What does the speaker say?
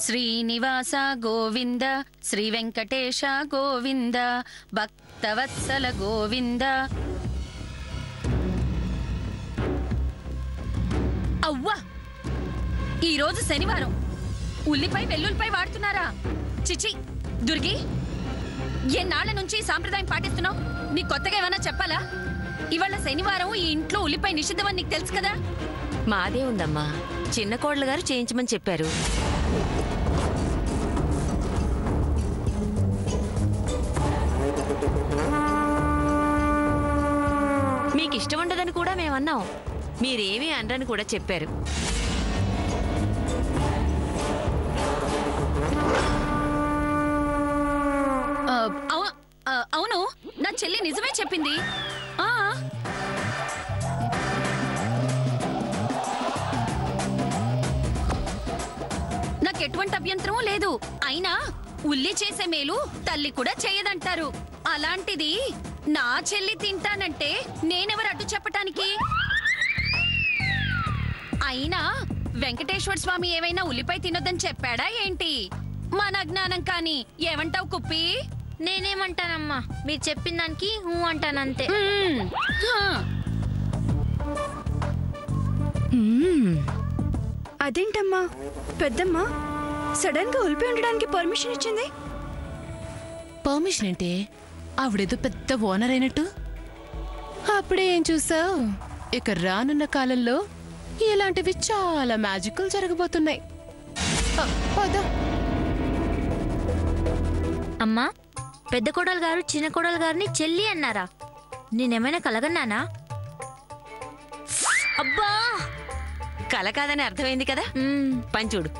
శ్రీనివాస గోవింద, శ్రీ వెంకటేశ గోవింద, భక్తవత్సల గోవింద. అవ్వా, ఈరోజు శనివారం ఉల్లిపాయ వెల్లుల్లిపాయ వాడుతున్నారా? చిచి దుర్గి, ఎన్నాళ్ల నుంచి సాంప్రదాయం పాటిస్తున్నావు? నీ కొత్తగా ఏమన్నా చెప్పాలా? ఇవాళ శనివారం ఈ ఇంట్లో ఉల్లిపాయ నిషిద్ధమని నీకు తెలుసు కదా? మాదే ఉందమ్మా, చిన్న కోడలు గారు చేయించమని చెప్పారు. మీకు ఇష్టం ఉండదని కూడా మేమన్నాం, మీరేమీ అనరని కూడా చెప్పారు. అవును, నా చెల్లి నిజమే చెప్పింది. నాకు ఎటువంటి అభ్యంతరం లేదు. అయినా ఉల్లి చేసే మేలు తల్లి కూడా చేయదంటారు. అలాంటిది నా చెల్లి తింటానంటే నేనెవరు అడ్డు చెప్పటానికి? అయినా వెంకటేశ్వర స్వామి ఏమైనా ఉల్లిపాయ తినొద్దని చెప్పాడా ఏంటి? మన అజ్ఞానం కాని. ఏమంటావు కుప్పి? నేనేమంటానమ్మా, మీరు చెప్పిన దానికి అంటానంతే. అదేంటమ్మా పెద్దమ్మా సడన్ గా ఉల్లిపాయ ఉండడానికి పర్మిషన్ ఇచ్చింది? పర్మిషన్ అంటే ఆవిడేదో పెద్ద ఓనర్ అయినట్టు. అప్పుడే ఏం చూసావు? ఇక రానున్న కాలంలో ఇలాంటివి చాలా మ్యాజికల్ జరగబోతున్నాయి. అమ్మా, పెద్ద కోడలు గారు చిన్న కోడలు గారిని చెల్లి అన్నారా? నేనేమైనా కలగన్నానా? అబ్బా, కల కాదని అర్థమైంది కదా. పంచుడు